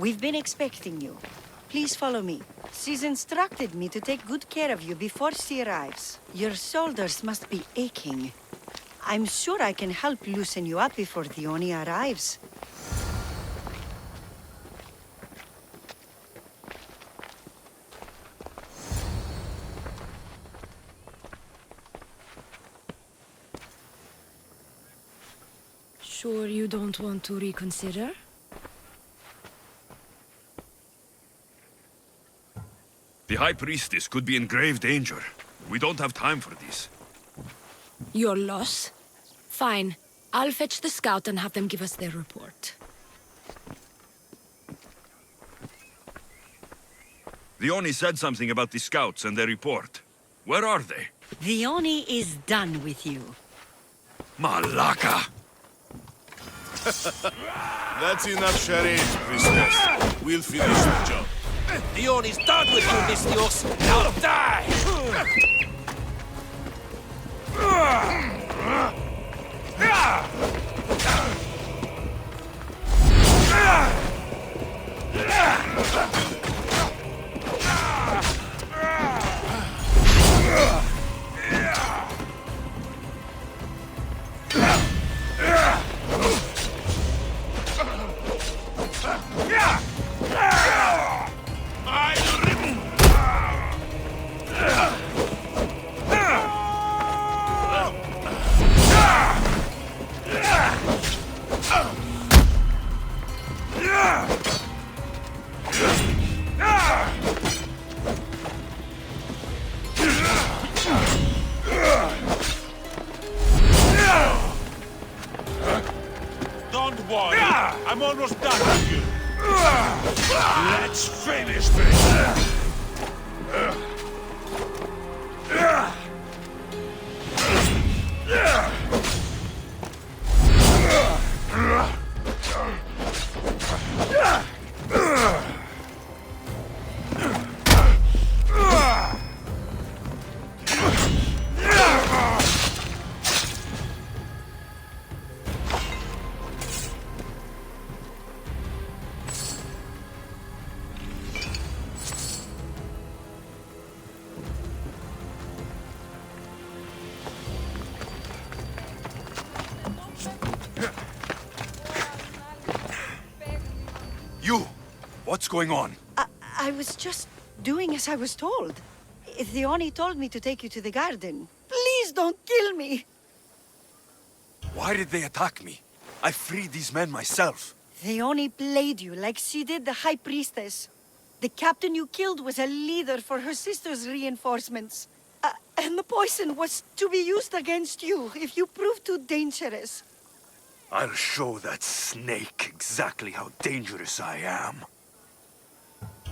We've been expecting you. Please follow me. She's instructed me to take good care of you before she arrives. Your shoulders must be aching. I'm sure I can help loosen you up before the Oni arrives. Sure you don't want to reconsider? The High Priestess could be in grave danger. We don't have time for this. Your loss? Fine. I'll fetch the scout and have them give us their report. The Oni said something about the scouts and their report. Where are they? The Oni is done with you. Malaka! That's enough charades, priestess. We'll finish the job. The Oni's done with you, Mistios! Now die! Don't worry, I'm almost done with you. Let's finish this. You! What's going on? I was just doing as I was told. The Oni told me to take you to the garden. Please don't kill me! Why did they attack me? I freed these men myself. The Oni played you like she did the High Priestess. The captain you killed was a leader for her sister's reinforcements. And the poison was to be used against you if you proved too dangerous. I'll show that snake exactly how dangerous I am.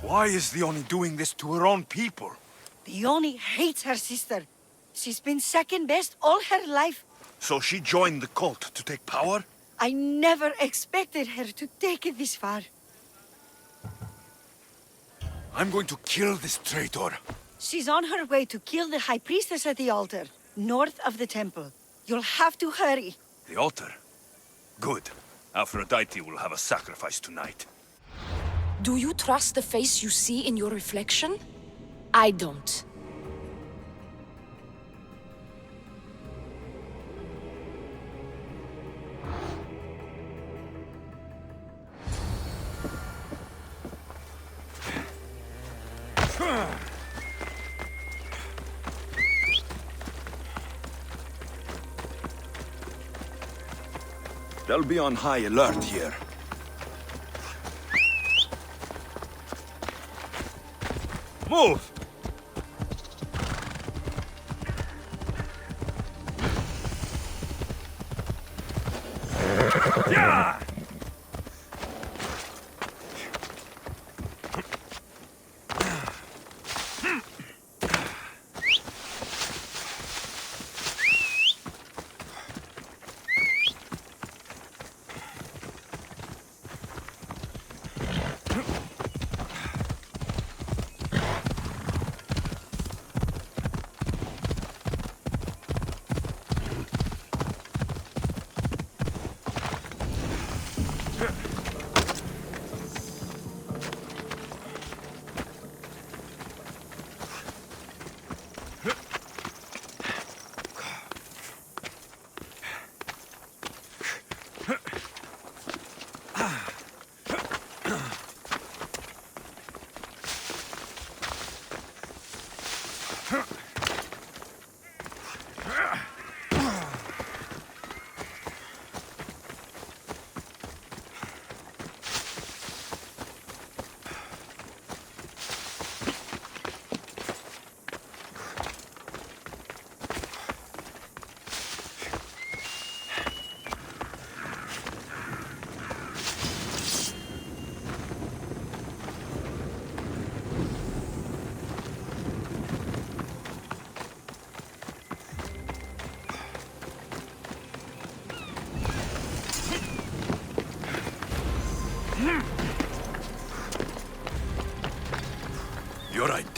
Why is the Oni doing this to her own people? The Oni hates her sister. She's been second best all her life. So she joined the cult to take power? I never expected her to take it this far. I'm going to kill this traitor. She's on her way to kill the High Priestess at the altar, north of the temple. You'll have to hurry. The altar? Good. Aphrodite will have a sacrifice tonight. Do you trust the face you see in your reflection? I don't. They'll be on high alert here. Move! Yeah!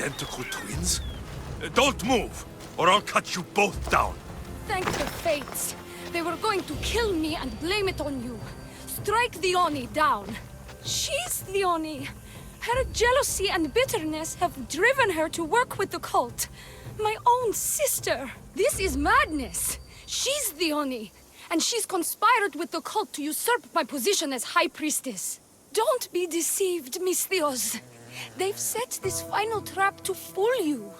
identical twins? Don't move, or I'll cut you both down. Thank the fates. They were going to kill me and blame it on you. Strike the Oni down. She's the Oni. Her jealousy and bitterness have driven her to work with the cult. My own sister. This is madness. She's the Oni, and she's conspired with the cult to usurp my position as High Priestess. Don't be deceived, Misthios. They've set this final trap to fool you.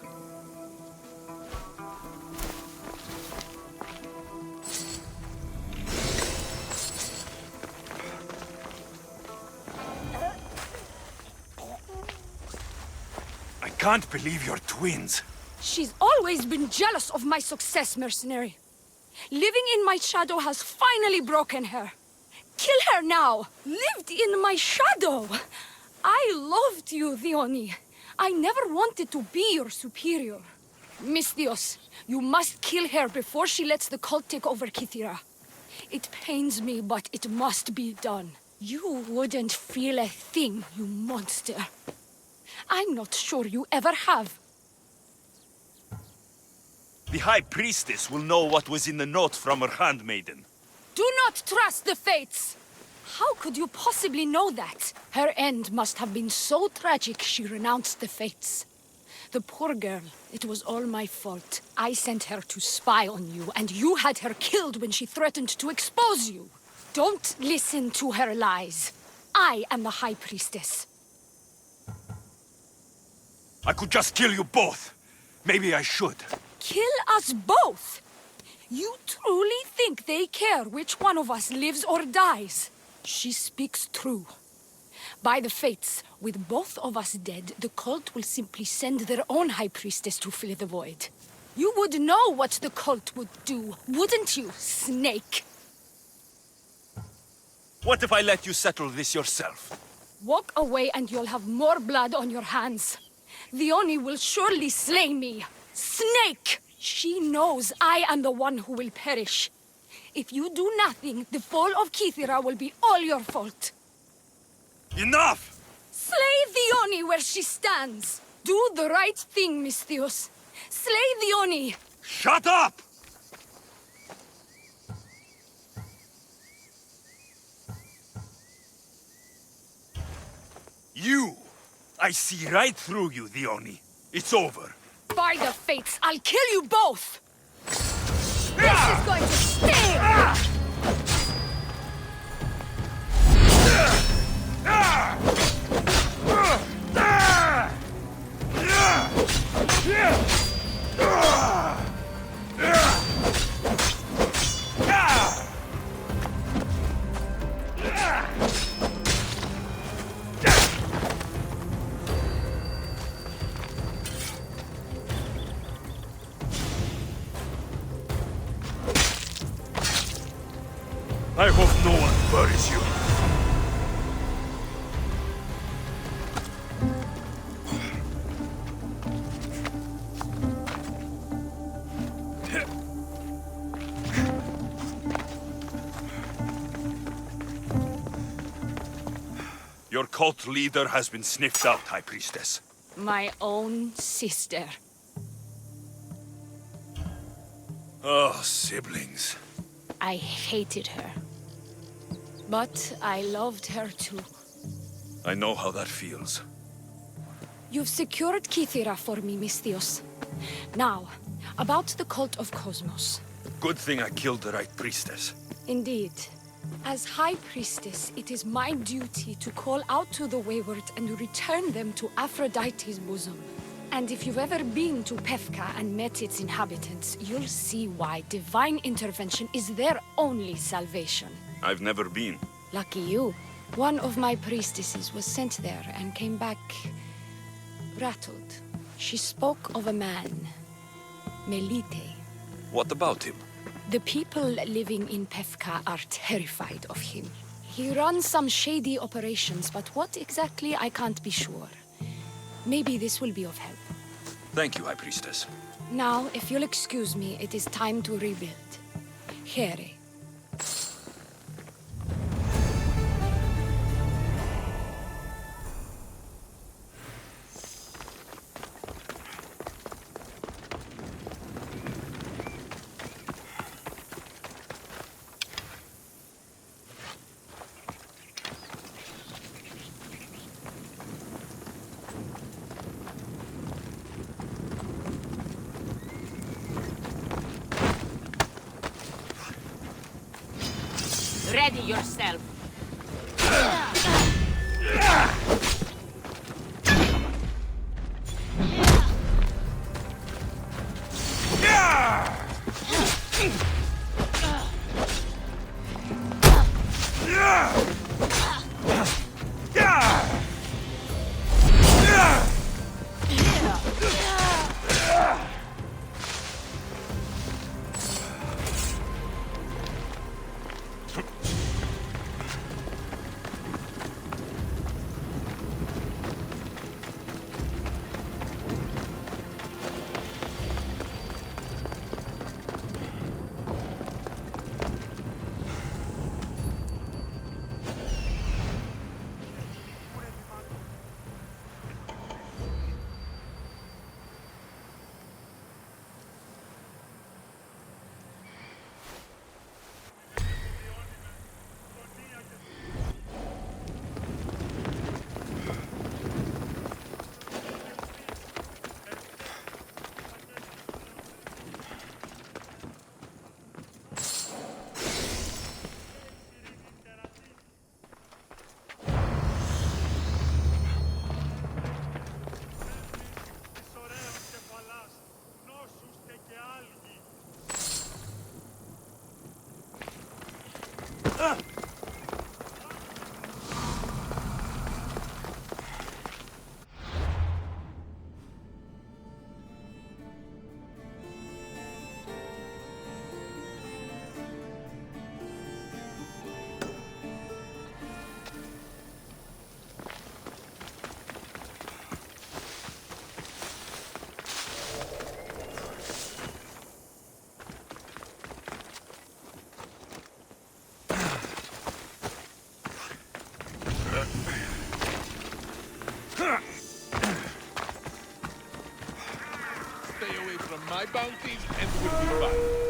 I can't believe you're twins. She's always been jealous of my success, mercenary. Living in my shadow has finally broken her. Kill her now! Lived in my shadow! I loved you, Theoni. I never wanted to be your superior. Misthios, you must kill her before she lets the cult take over Kythera. It pains me, but it must be done. You wouldn't feel a thing, you monster. I'm not sure you ever have. The High Priestess will know what was in the note from her handmaiden. Do not trust the fates! How could you possibly know that? Her end must have been so tragic she renounced the fates. The poor girl, it was all my fault. I sent her to spy on you, and you had her killed when she threatened to expose you. Don't listen to her lies. I am the High Priestess. I could just kill you both. Maybe I should. Kill us both? You truly think they care which one of us lives or dies? She speaks true. By the fates, with both of us dead, the cult will simply send their own High Priestess to fill the void. You would know what the cult would do, wouldn't you, Snake? What if I let you settle this yourself? Walk away and you'll have more blood on your hands. The Oni will surely slay me. Snake! She knows I am the one who will perish. If you do nothing, the fall of Kythera will be all your fault. Enough! Slay the Oni where she stands. Do the right thing, Misthios. Slay the Oni. Shut up! You! I see right through you, Theoni. It's over. By the fates, I'll kill you both! This is going to sting! I hope no one buries you. Your cult leader has been sniffed out, High Priestess. My own sister. Oh, siblings. I hated her. But I loved her too. I know how that feels. You've secured Kythera for me, Misthios. Now, about the cult of Cosmos. Good thing I killed the right priestess. Indeed. As High Priestess, it is my duty to call out to the wayward and return them to Aphrodite's bosom. And if you've ever been to Pefka and met its inhabitants, you'll see why divine intervention is their only salvation. I've never been. Lucky you. One of my priestesses was sent there and came back rattled. She spoke of a man, Melite. What about him? The people living in Pefka are terrified of him. He runs some shady operations, but what exactly I can't be sure. Maybe this will be of help. Thank you, High Priestess. Now, if you'll excuse me, it is time to rebuild. Here. Ready yourself. Stay away from my bounties and we'll be fine.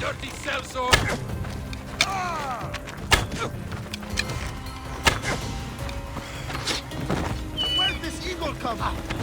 Dirty sellsword! Where'd this eagle come from?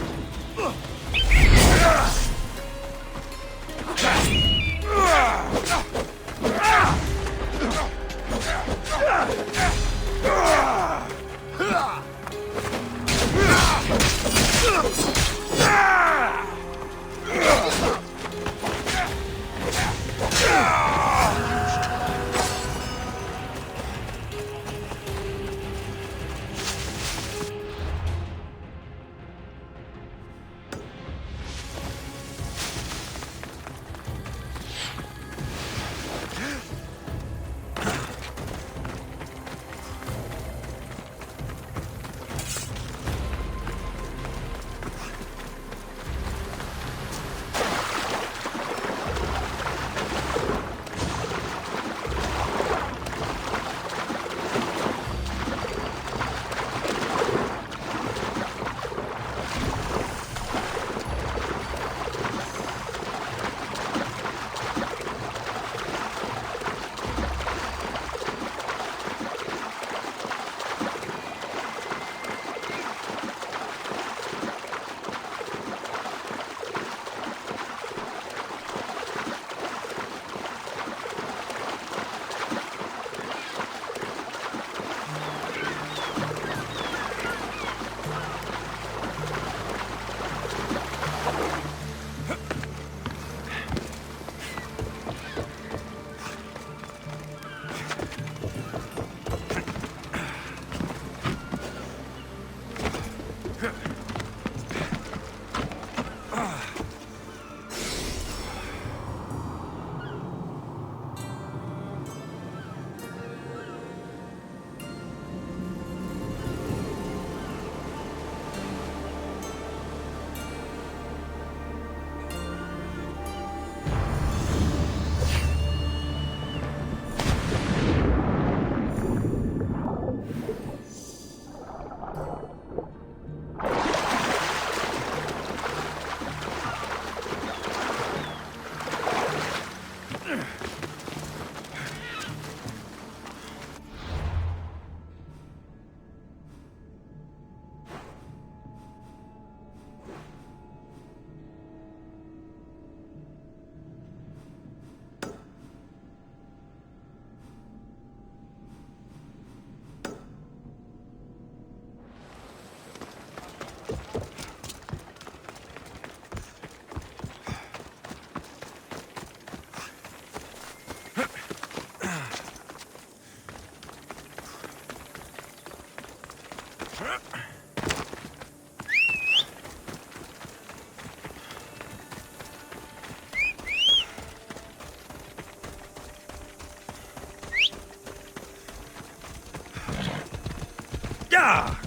Yeah!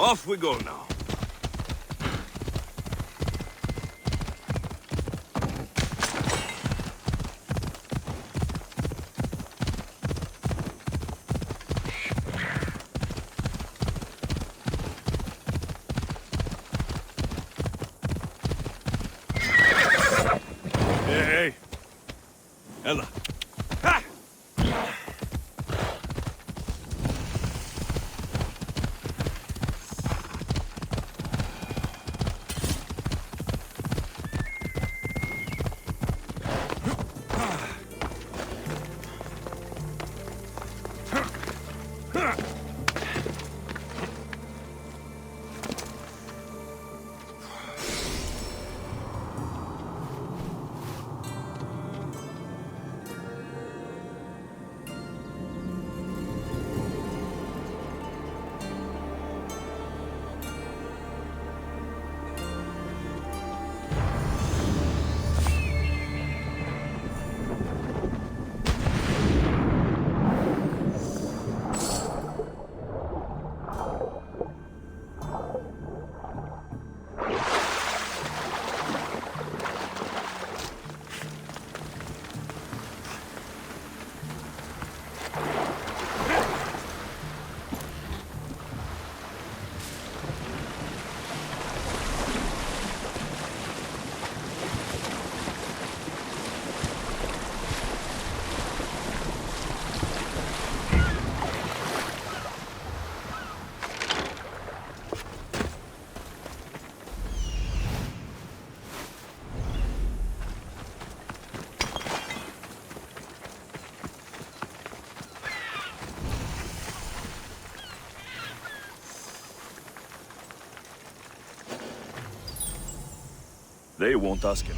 Off we go now. Hey, hey. Ella. Ha! They won't ask him.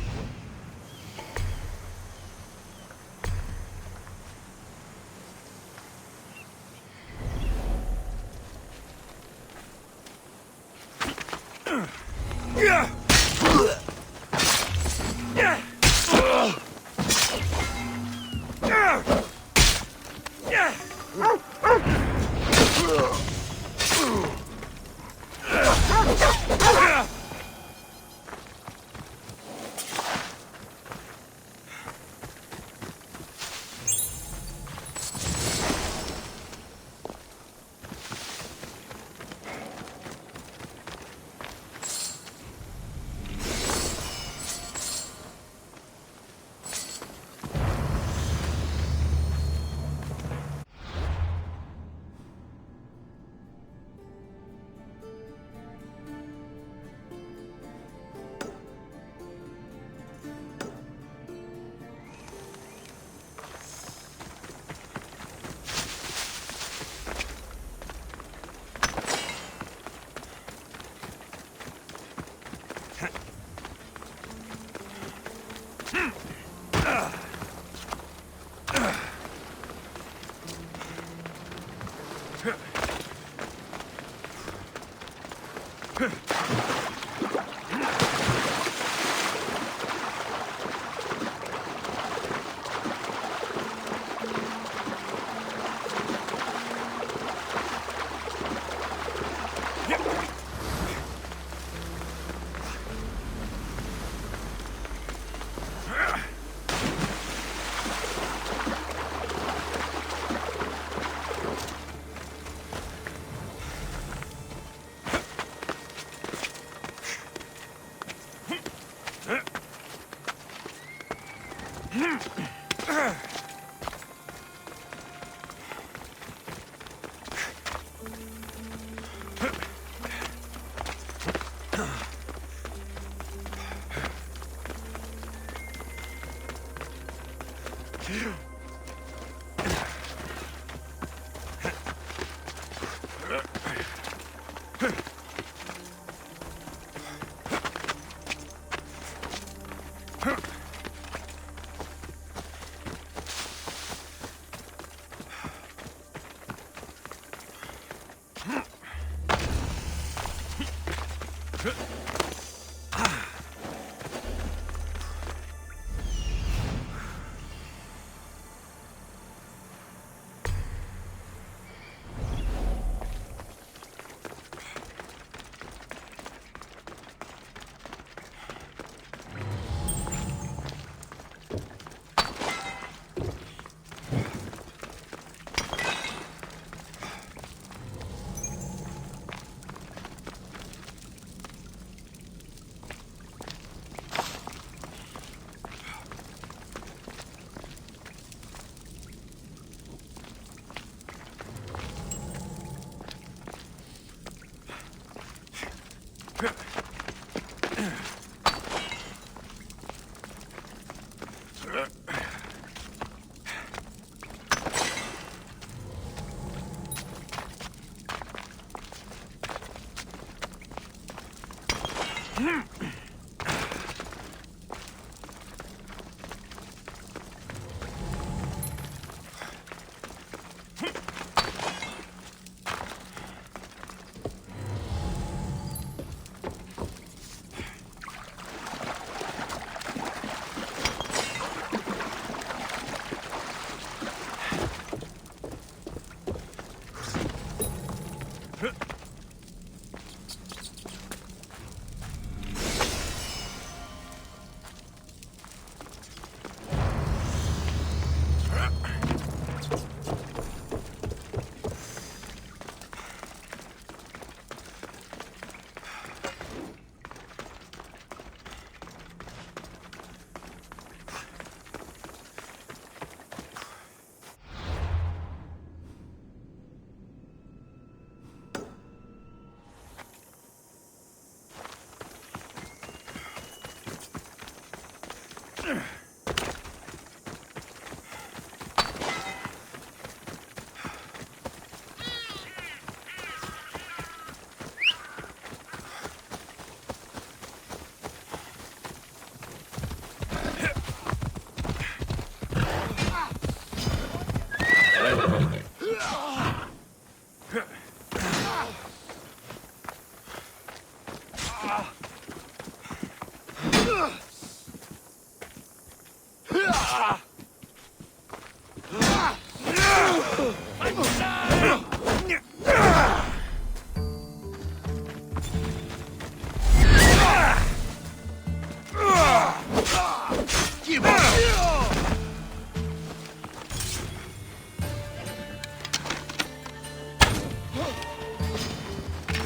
Give up!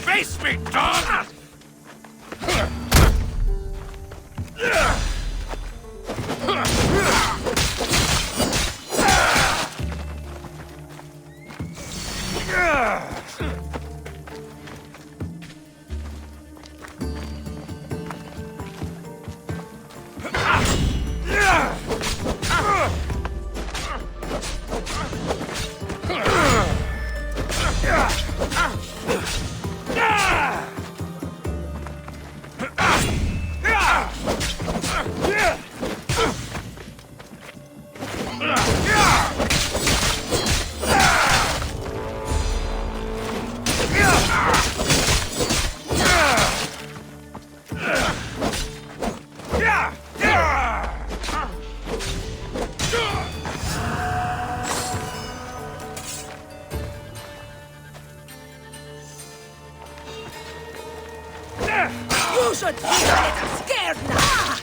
Face me, dog! You should be a little scared now!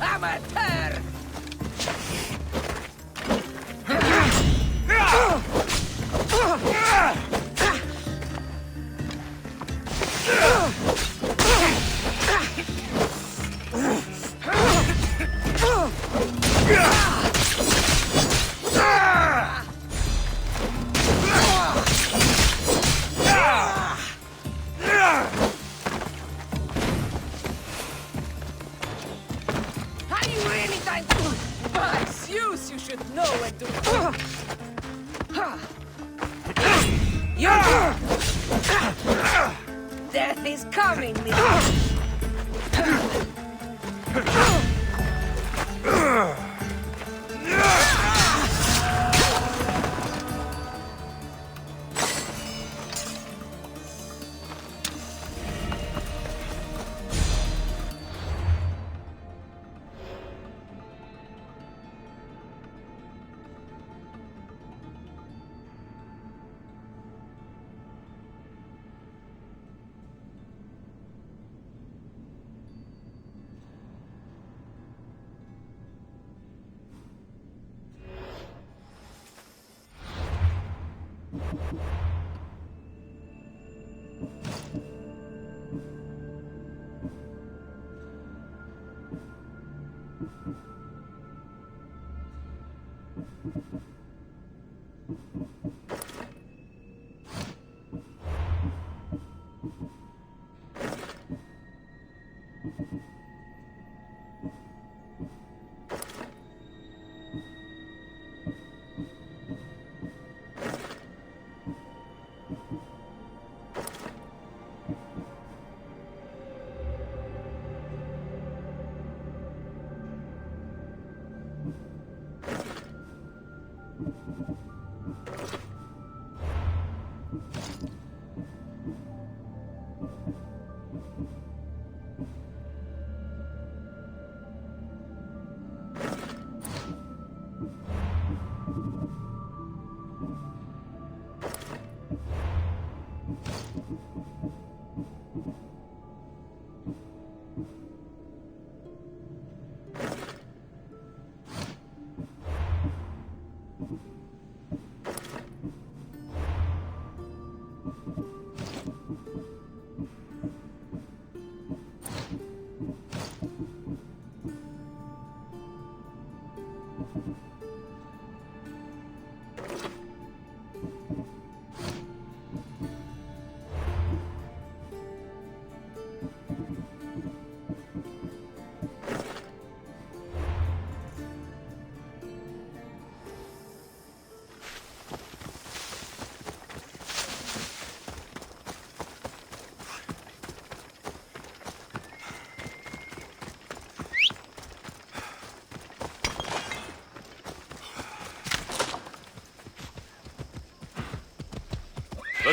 Amateur! Are you really trying to buy shoes? You should know when to... You're... Death is coming,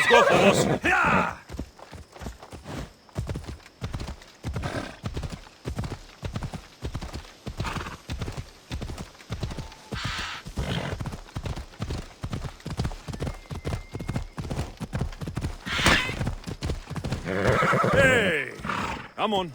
go, Phobos. Hey! Come on.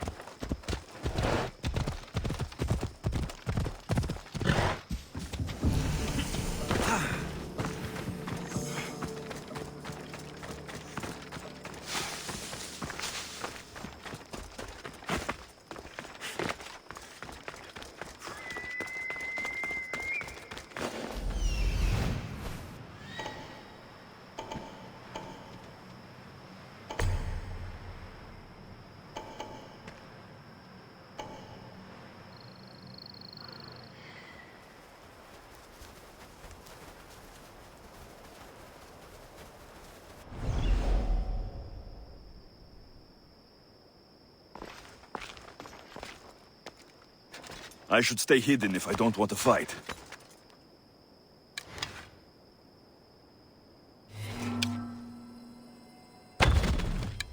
I should stay hidden if I don't want to fight.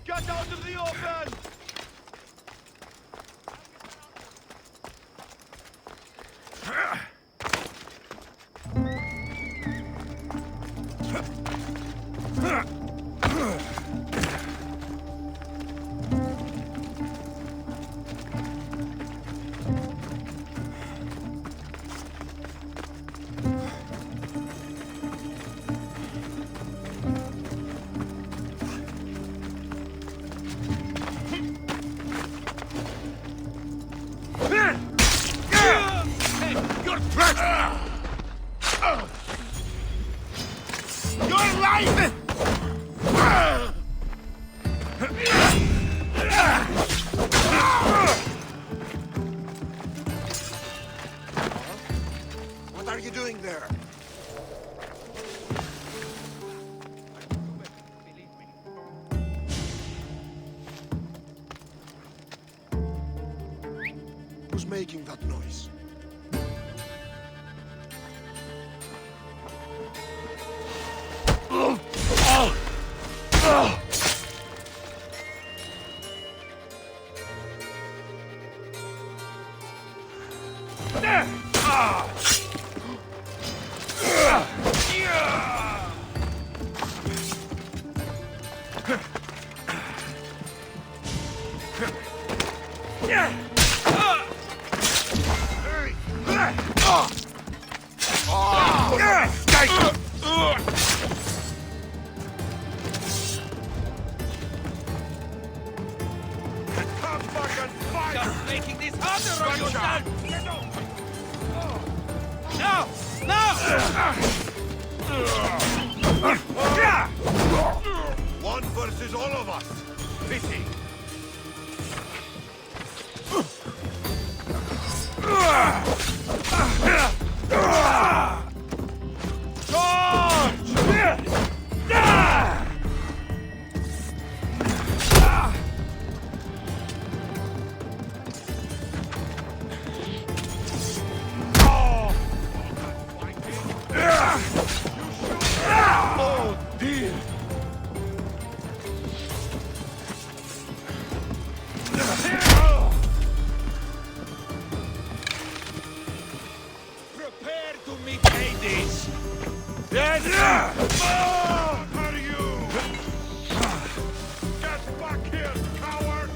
Get out of the open! What are you doing there? Who's making that noise? Making this harder on yourself! Now! Now! One versus all of us. Pity. Oh dear. Prepare to meet Hades! Yes! What are you? Get back here, coward!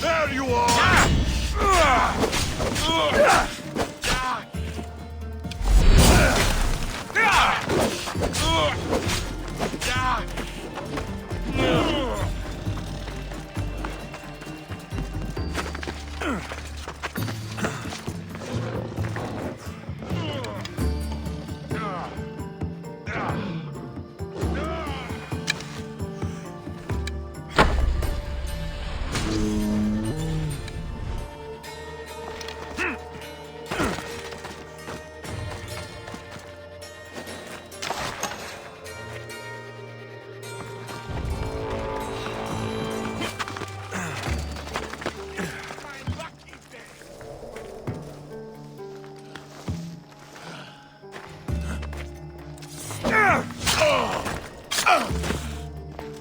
There you are!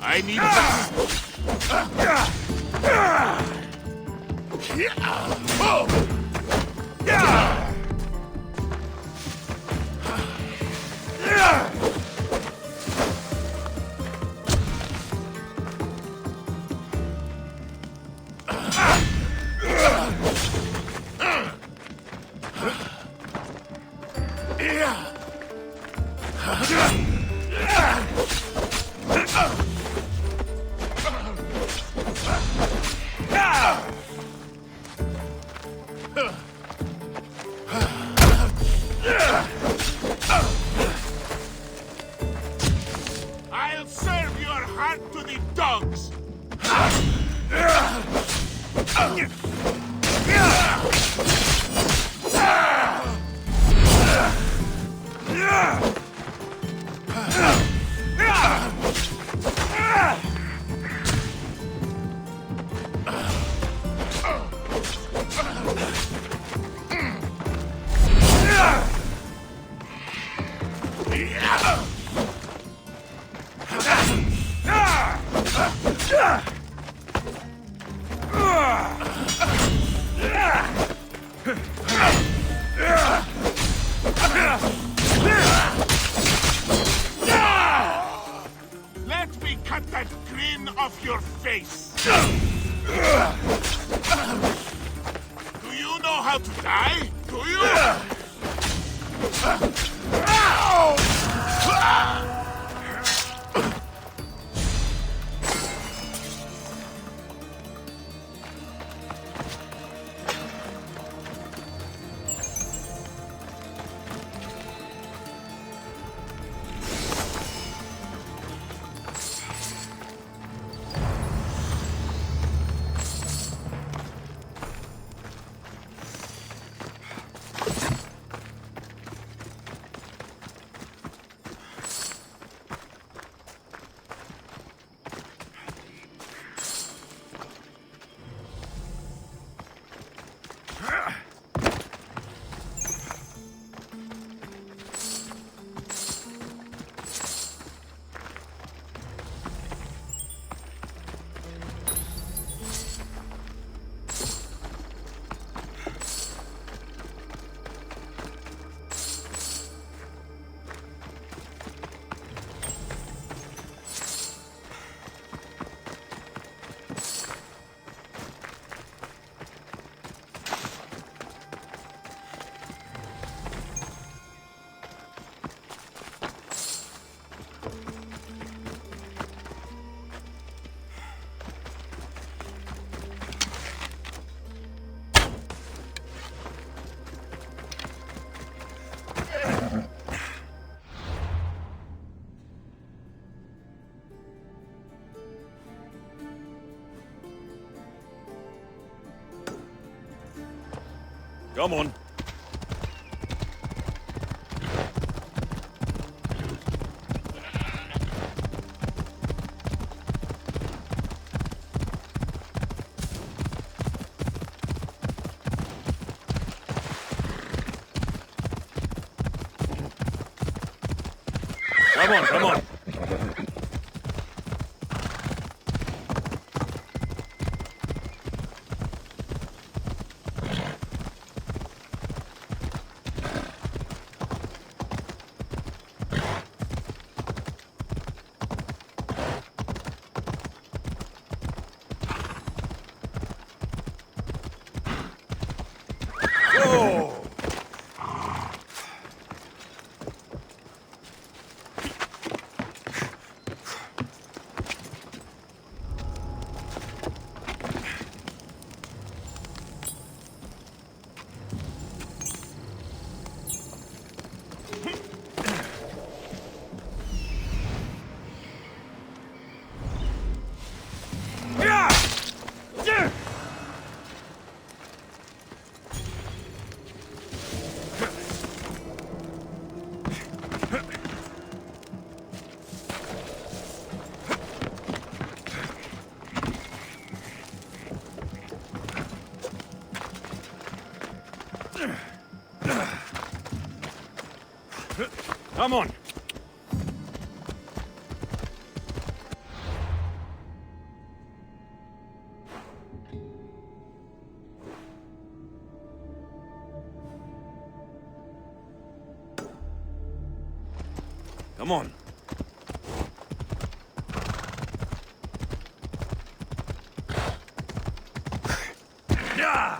I need that. I'll serve your heart to the dogs! Let me cut that grin off your face! Do you know how to die? Do you? Come on. Come on, come on. Come on. Come on. Yeah!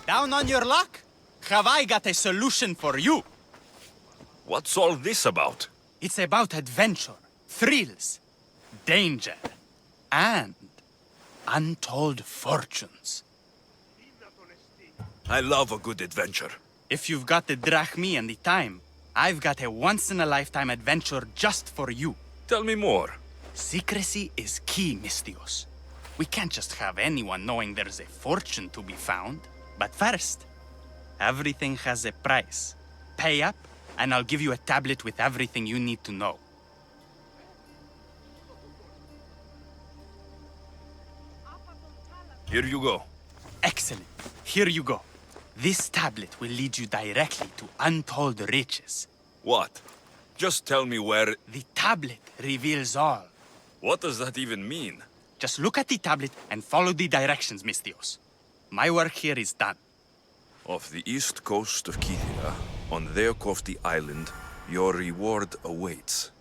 Down on your luck? Have I got a solution for you? What's all this about? It's about adventure, thrills, danger, and untold fortunes. I love a good adventure. If you've got the drachmi and the time, I've got a once-in-a-lifetime adventure just for you. Tell me more. Secrecy is key, Mistios. We can't just have anyone knowing there's a fortune to be found. But first, everything has a price. Pay up, and I'll give you a tablet with everything you need to know. Here you go. Excellent. Here you go. This tablet will lead you directly to untold riches. What? Just tell me where... The tablet reveals all. What does that even mean? Just look at the tablet and follow the directions, Mistios. My work here is done. Off the east coast of Kithira, on Theokofti Island, your reward awaits.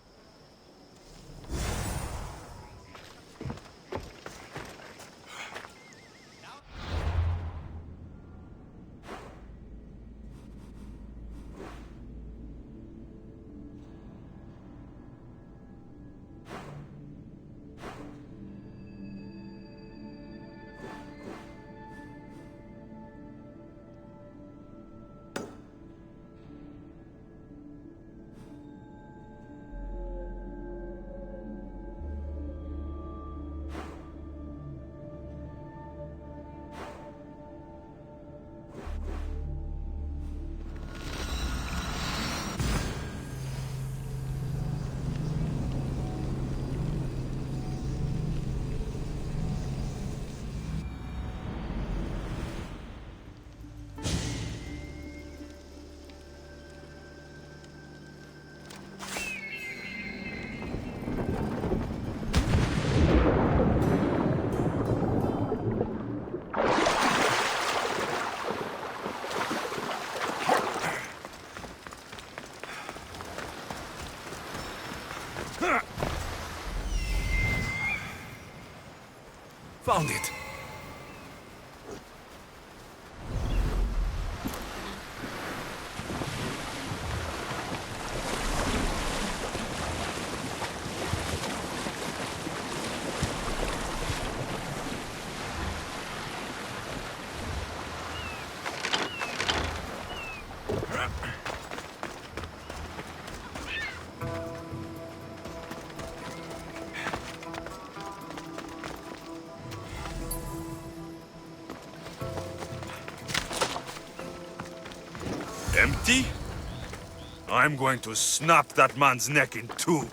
Found it. Empty? I'm going to snap that man's neck in two.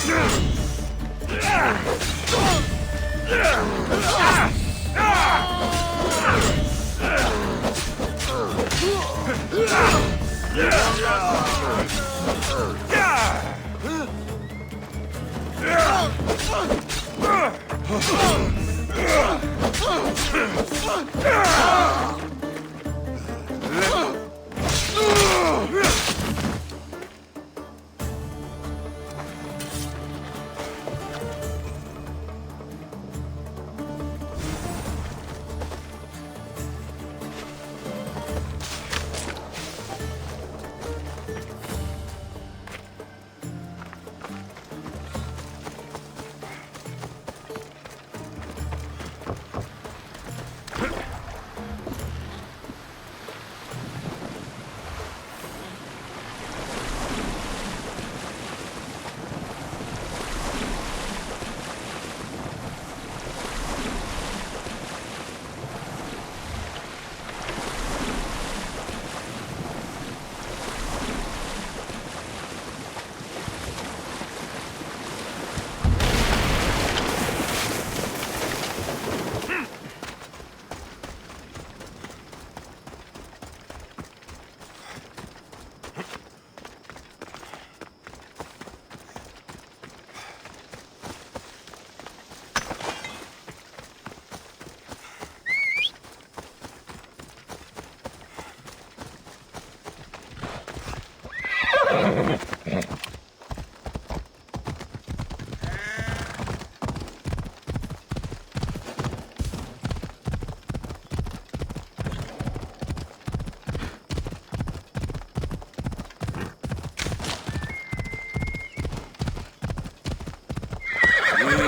Yeah!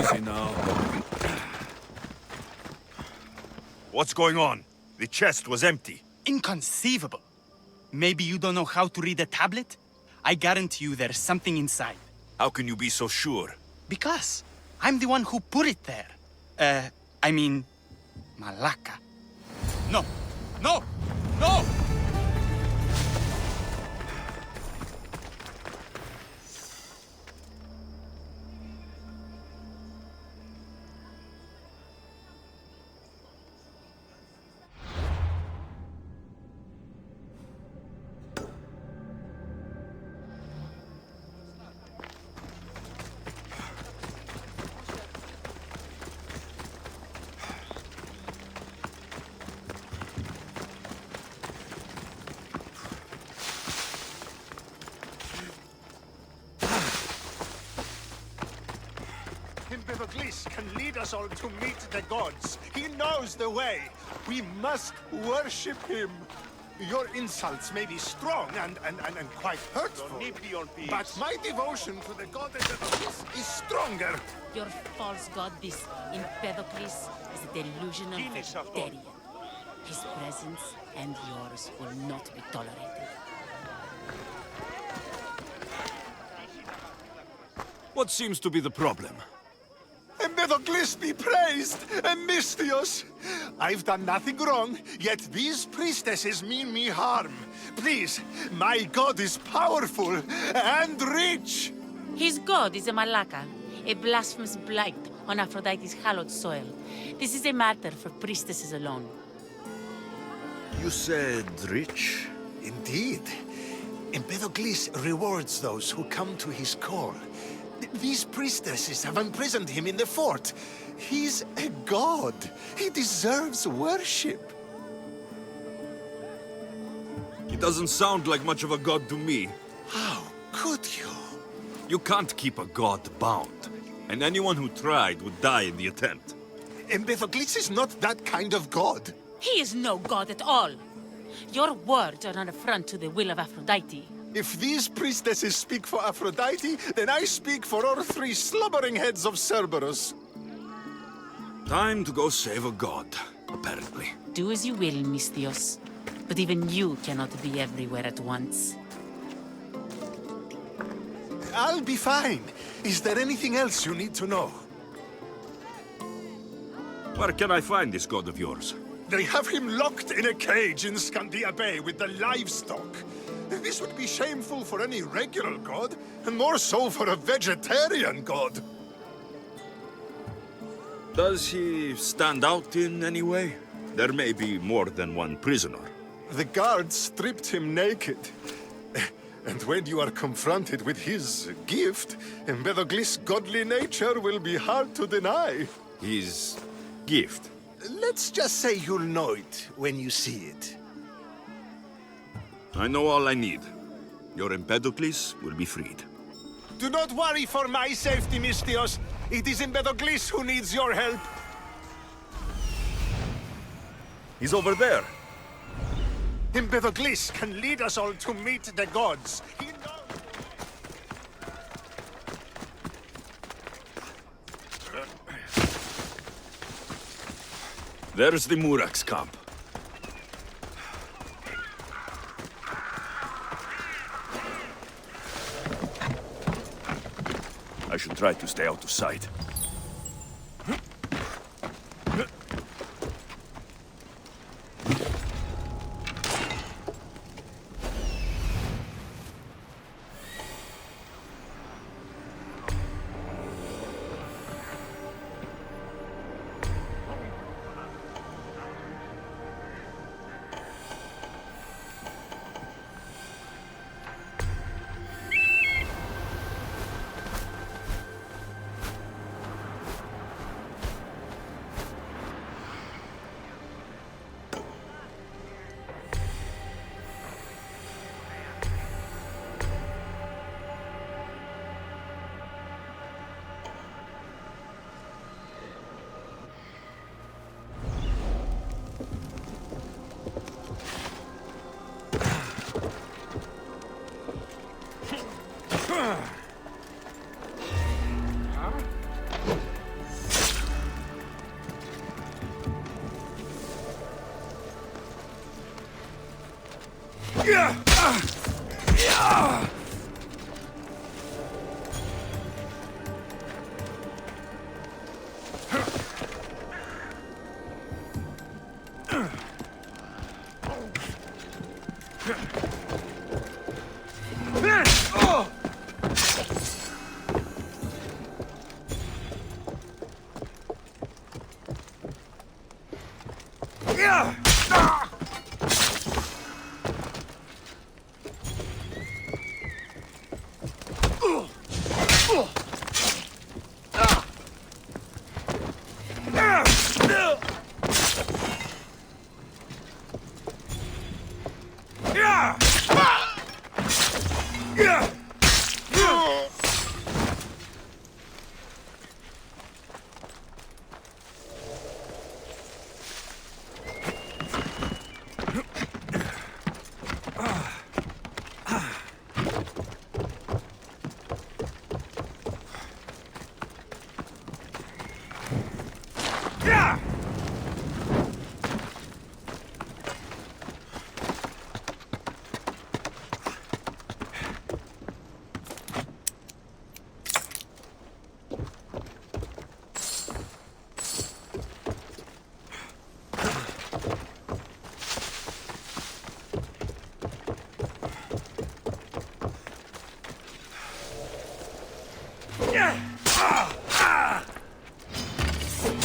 Easy now. What's going on? The chest was empty. Inconceivable. Maybe you don't know how to read a tablet? I guarantee you there's something inside. How can you be so sure? Because I'm the one who put it there. I mean, Malaka. No! No! No! Empedocles can lead us all to meet the gods. He knows the way. We must worship him. Your insults may be strong and quite hurtful, but my devotion to the god Empedocles is stronger. Your false god, this Empedocles, is a delusional vegetarian. His presence and yours will not be tolerated. What seems to be the problem? Empedocles be praised, Misthios! I've done nothing wrong, yet these priestesses mean me harm. Please, my god is powerful and rich! His god is a Malaka, a blasphemous blight on Aphrodite's hallowed soil. This is a matter for priestesses alone. You said rich? Indeed. Empedocles rewards those who come to his call. These priestesses have imprisoned him in the fort. He's a god. He deserves worship. He doesn't sound like much of a god to me. How could you? You can't keep a god bound. And anyone who tried would die in the attempt. Empedocles is not that kind of god. He is no god at all. Your words are an affront to the will of Aphrodite. If these priestesses speak for Aphrodite, then I speak for all three slumbering heads of Cerberus. Time to go save a god, apparently. Do as you will, Misthios. But even you cannot be everywhere at once. I'll be fine. Is there anything else you need to know? Where can I find this god of yours? They have him locked in a cage in Scandia Bay with the livestock. This would be shameful for any regular god, and more so for a vegetarian god. Does he stand out in any way? There may be more than one prisoner. The guards stripped him naked. And when you are confronted with his gift, Empedocles' godly nature will be hard to deny. His gift. Let's just say you'll know it when you see it. I know all I need. Your Empedocles will be freed. Do not worry for my safety, Mystios. It is Empedocles who needs your help. He's over there. Empedocles can lead us all to meet the gods. He knows... There's the Murax camp. I should try to stay out of sight.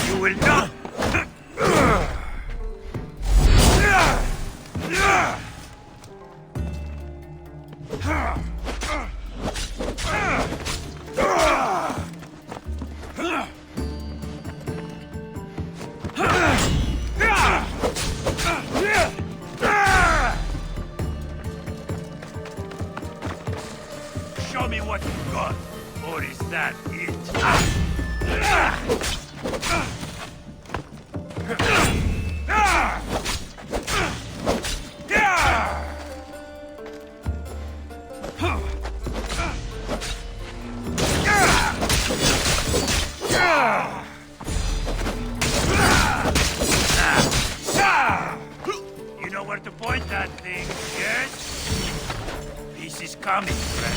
You will not! Show me what you got, or is that it? You know where to point that thing, yes? Peace is coming, friend.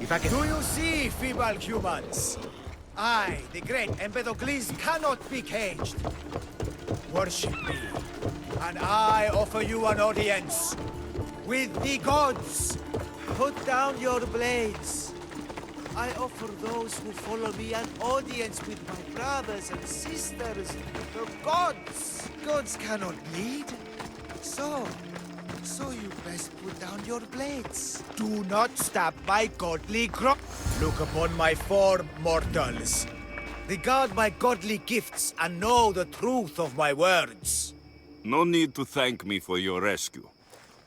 If I can... Do you see, feeble humans? I, the great Empedocles, cannot be caged. Worship me, and I offer you an audience with the gods. Put down your blades. I offer those who follow me an audience with my brothers and sisters, the gods. Gods cannot bleed. So you best put down your blades. Do not stab my godly Look upon my form, mortals. Regard my godly gifts and know the truth of my words. No need to thank me for your rescue.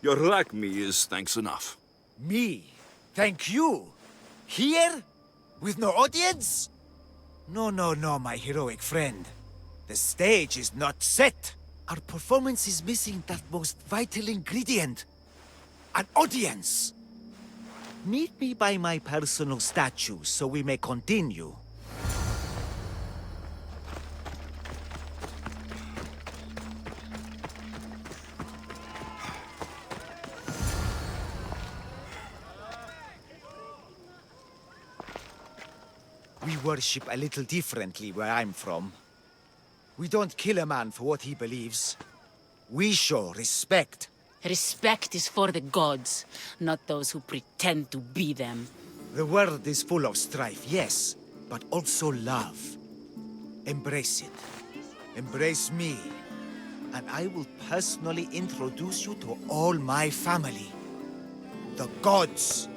Your like me is thanks enough. Me? Thank you? Here? With no audience? No, my heroic friend. The stage is not set. Our performance is missing that most vital ingredient. An audience. Meet me by my personal statue so we may continue. We worship a little differently where I'm from. We don't kill a man for what he believes. We show respect. Respect is for the gods, not those who pretend to be them. The world is full of strife, yes, but also love. Embrace it. Embrace me. And I will personally introduce you to all my family. The gods.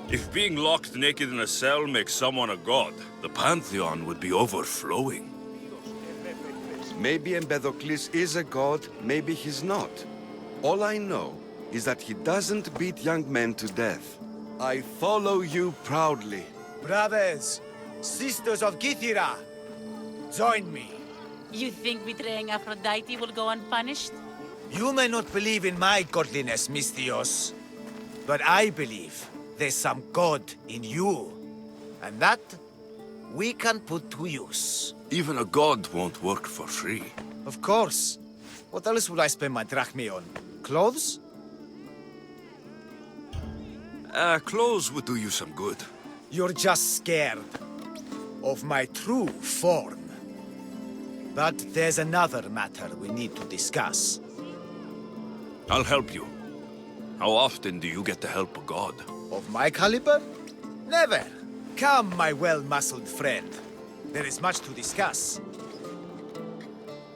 If being locked naked in a cell makes someone a god, the pantheon would be overflowing. Maybe Empedocles is a god, maybe he's not. All I know is that he doesn't beat young men to death. I follow you proudly. Brothers, sisters of Gythira, join me. You think betraying Aphrodite will go unpunished? You may not believe in my godliness, Misthios, but I believe there's some god in you, and that we can put to use. Even a god won't work for free. Of course. What else would I spend my drachmae on? Clothes? Clothes would do you some good. You're just scared of my true form. But there's another matter we need to discuss. I'll help you. How often do you get to help a god? Of my caliber? Never. Come, my well-muscled friend. There is much to discuss.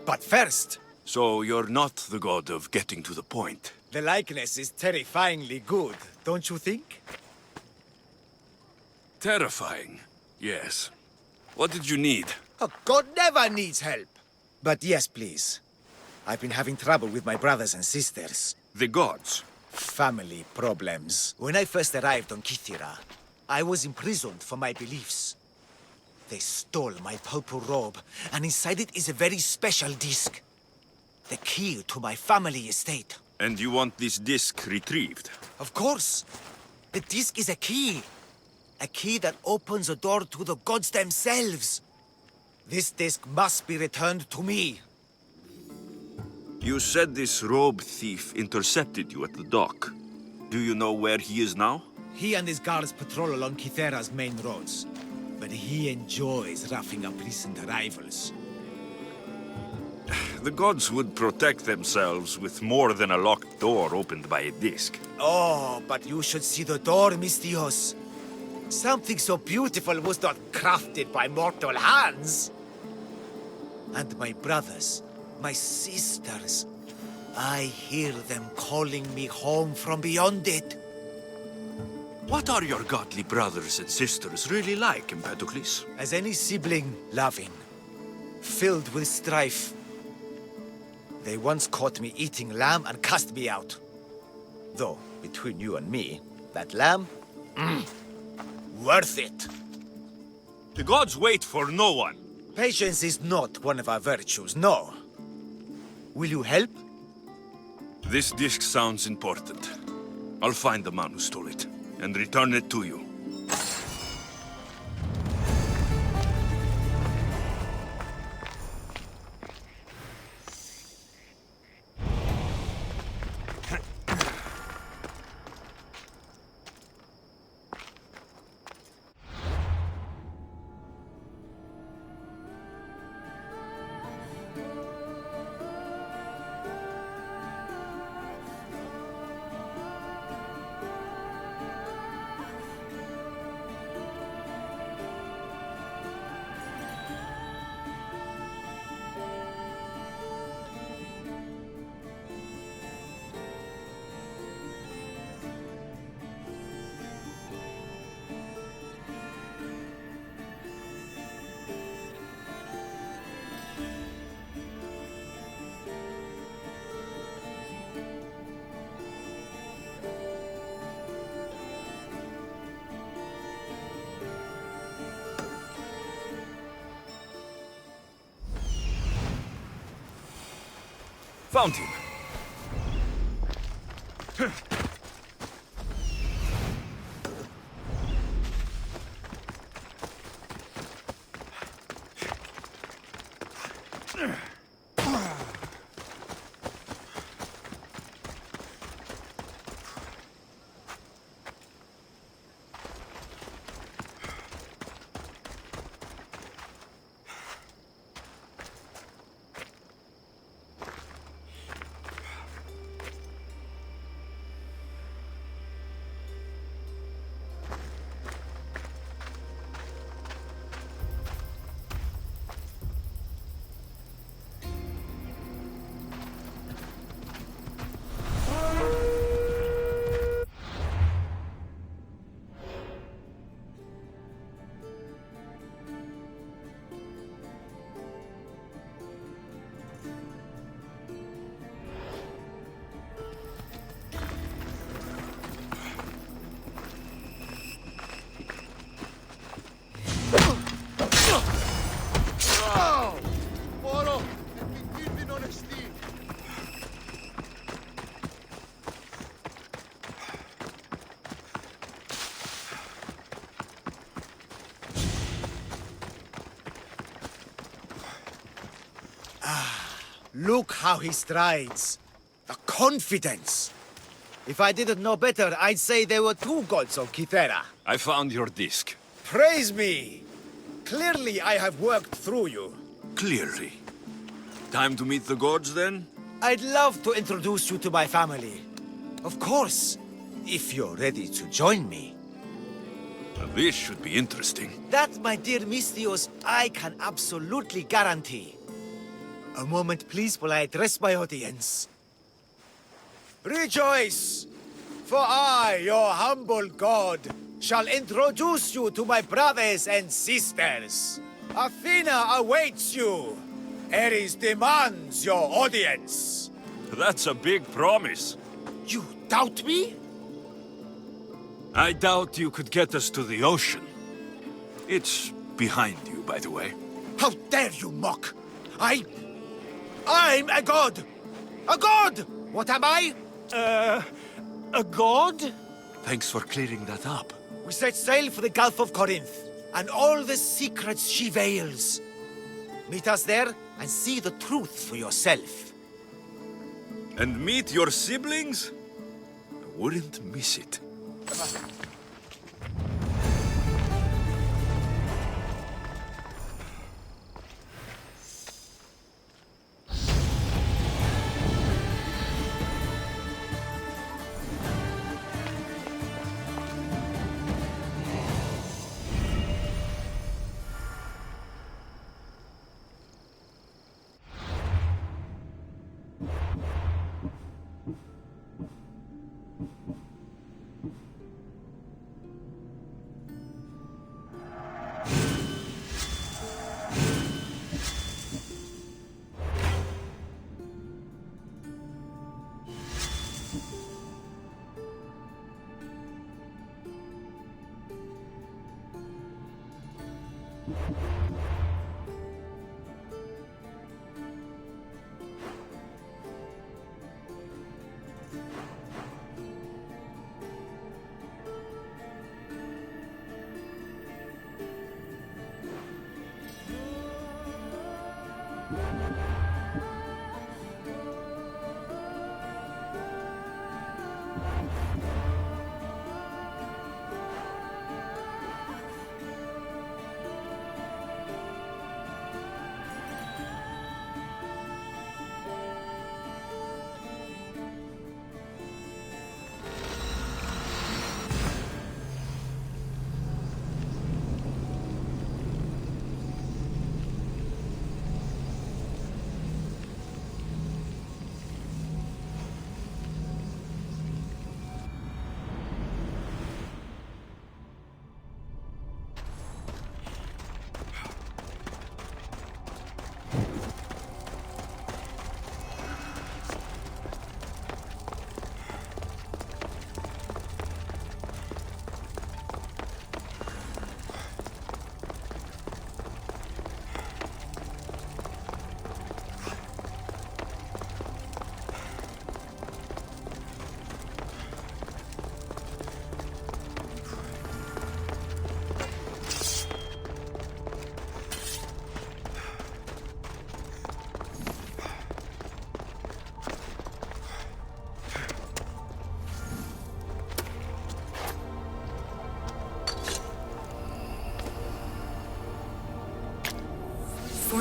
But first... So you're not the god of getting to the point? The likeness is terrifyingly good, don't you think? Terrifying, yes. What did you need? A god never needs help. But yes, please. I've been having trouble with my brothers and sisters. The gods? Family problems. When I first arrived on Kythera, I was imprisoned for my beliefs. They stole my purple robe, and inside it is a very special disc. The key to my family estate. And you want this disc retrieved? Of course. The disc is a key. A key that opens a door to the gods themselves. This disc must be returned to me. You said this robe thief intercepted you at the dock. Do you know where he is now? He and his guards patrol along Kythera's main roads. But he enjoys roughing up recent arrivals. The gods would protect themselves with more than a locked door opened by a disc. Oh, but you should see the door, Misthios. Something so beautiful was not crafted by mortal hands. And my brothers, my sisters, I hear them calling me home from beyond it. What are your godly brothers and sisters really like, Empedocles? As any sibling, loving, filled with strife. They once caught me eating lamb and cast me out. Though, between you and me, that lamb, worth it. The gods wait for no one. Patience is not one of our virtues, no. Will you help? This disc sounds important. I'll find the man who stole it, and return it to you. found him. Look how he strides. The confidence. If I didn't know better, I'd say there were two gods of Kythera. I found your disc. Praise me! Clearly I have worked through you. Clearly. Time to meet the gods, then? I'd love to introduce you to my family. Of course, if you're ready to join me. This should be interesting. That, my dear Misthios, I can absolutely guarantee. A moment, please, while I address my audience. Rejoice! For I, your humble god, shall introduce you to my brothers and sisters. Athena awaits you. Ares demands your audience. That's a big promise. You doubt me? I doubt you could get us to the ocean. It's behind you, by the way. How dare you mock? I'm a god! A god! What am I? A god? Thanks for clearing that up. We set sail for the Gulf of Corinth, and all the secrets she veils. Meet us there, and see the truth for yourself. And meet your siblings? I wouldn't miss it.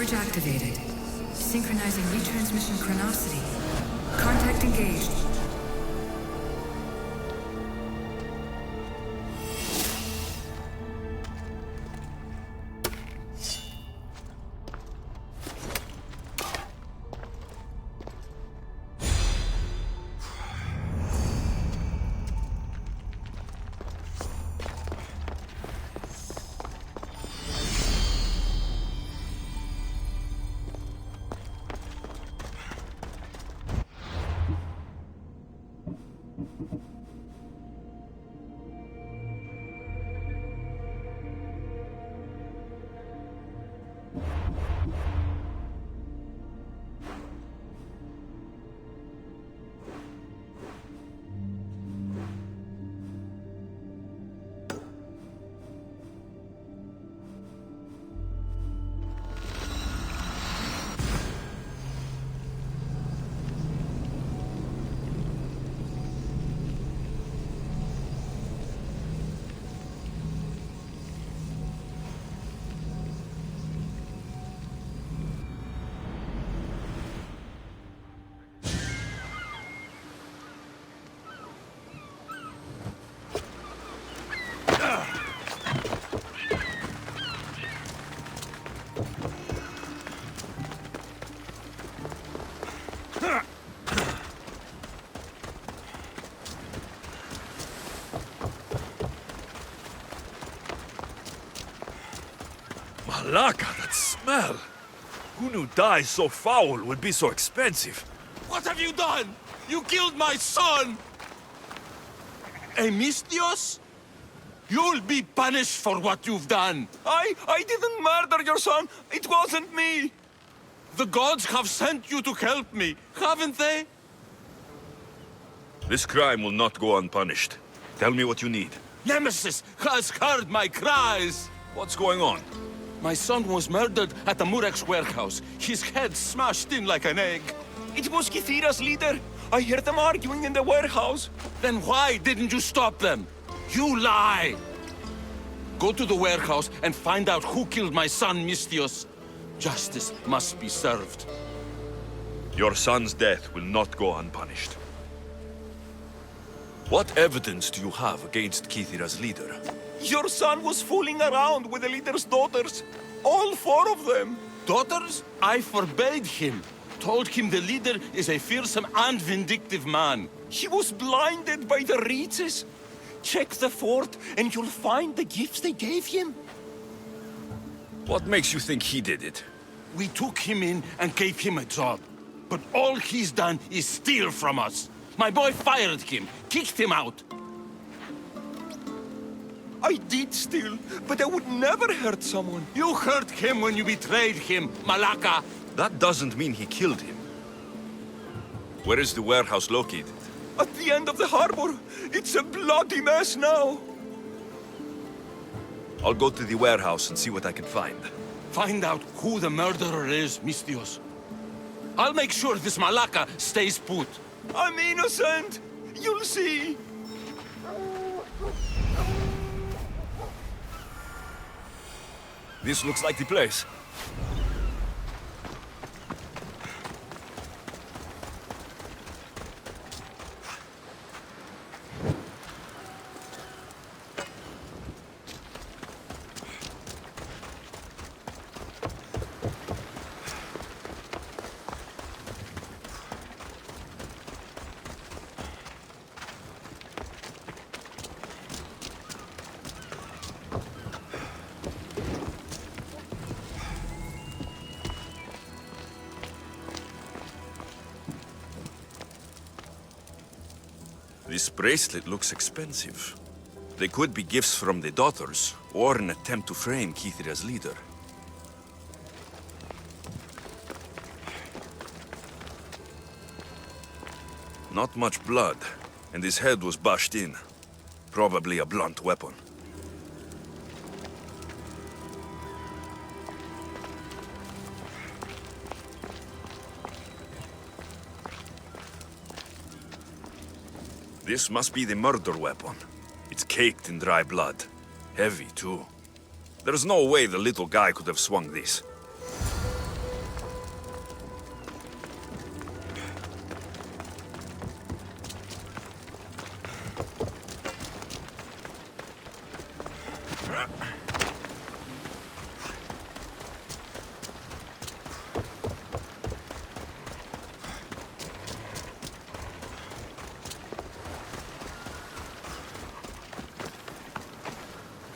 Bridge activated. Synchronizing retransmission chronicity. Contact engaged. Malaka, that smell! Who knew dye so foul would be so expensive? What have you done? You killed my son! Emistios? You'll be punished for what you've done. I didn't murder your son. It wasn't me. The gods have sent you to help me, haven't they? This crime will not go unpunished. Tell me what you need. Nemesis has heard my cries. What's going on? My son was murdered at the Murex warehouse. His head smashed in like an egg. It was Kithira's leader. I heard them arguing in the warehouse. Then why didn't you stop them? You lie! Go to the warehouse and find out who killed my son, Mistios. Justice must be served. Your son's death will not go unpunished. What evidence do you have against Kithira's leader? Your son was fooling around with the leader's daughters. All 4 of them. Daughters? I forbade him. Told him the leader is a fearsome and vindictive man. He was blinded by the reaches. Check the fort and you'll find the gifts they gave him. What makes you think he did it? We took him in and gave him a job. But all he's done is steal from us. My boy fired him, kicked him out. I did steal, but I would never hurt someone. You hurt him when you betrayed him, Malaka. That doesn't mean he killed him. Where is the warehouse located? At the end of the harbor. It's a bloody mess now. I'll go to the warehouse and see what I can find. Find out who the murderer is, Mistios. I'll make sure this Malaka stays put. I'm innocent. You'll see. This looks like the place. This bracelet looks expensive. They could be gifts from the daughters, or an attempt to frame Kithira's leader. Not much blood, and his head was bashed in. Probably a blunt weapon. This must be the murder weapon. It's caked in dry blood. Heavy, too. There's no way the little guy could have swung this.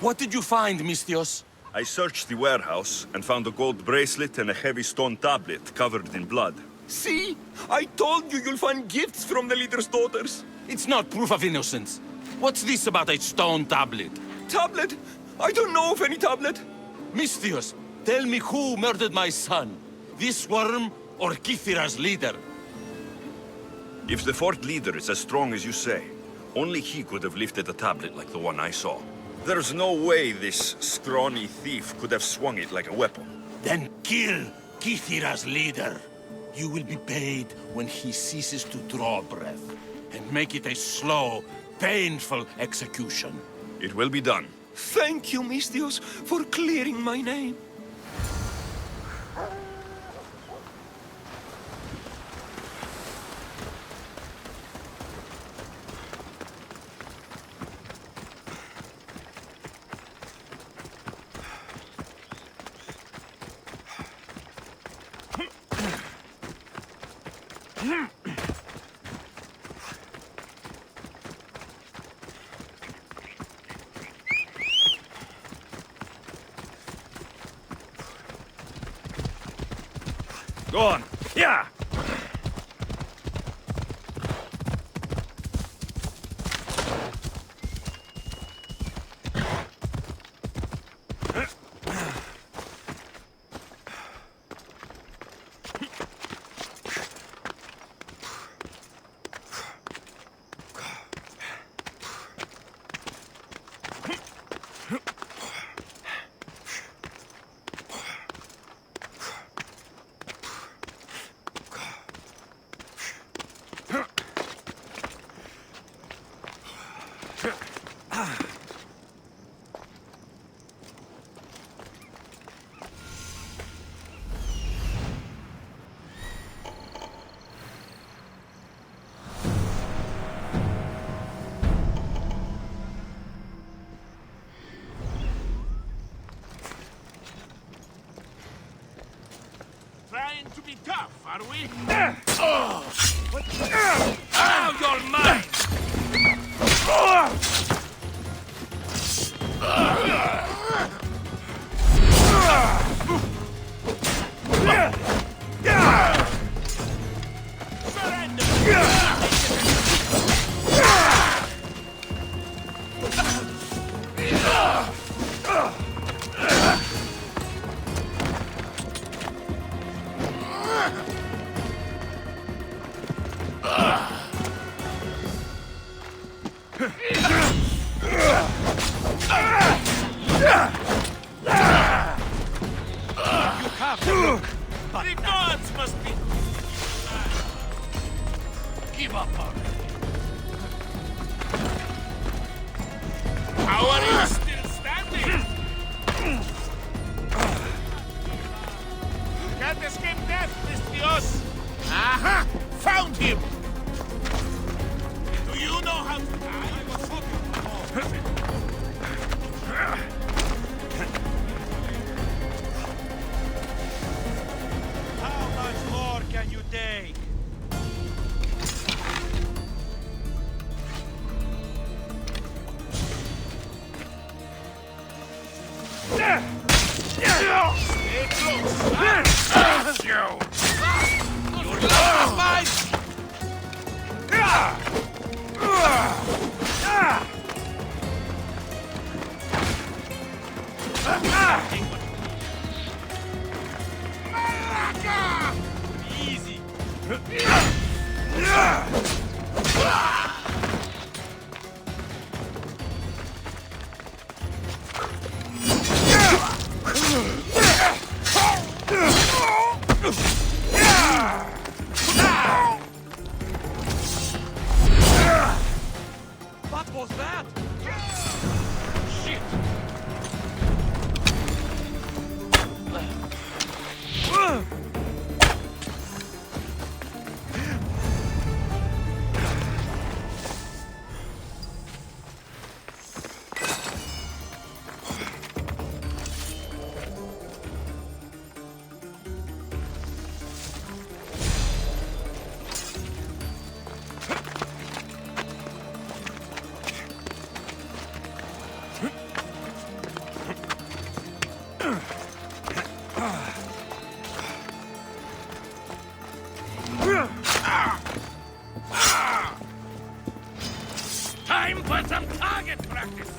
What did you find, Mistios? I searched the warehouse and found a gold bracelet and a heavy stone tablet covered in blood. See? I told you you'll find gifts from the leader's daughters. It's not proof of innocence. What's this about a stone tablet? Tablet? I don't know of any tablet. Mistios, tell me who murdered my son. This worm or Kithira's leader? If the fort leader is as strong as you say, only he could have lifted a tablet like the one I saw. There's no way this scrawny thief could have swung it like a weapon. Then kill Kithira's leader. You will be paid when he ceases to draw breath. And make it a slow, painful execution. It will be done. Thank you, Mistios, for clearing my name. Go on. Yeah! Trying to be tough, are we? Now you're mine! The gods must be... Give up on it. How are you still standing? Can't escape death, Mistios. Aha! Found him! Do you know how to die? How much more can you take? Stay close. Your love is mine. Easy. Practice.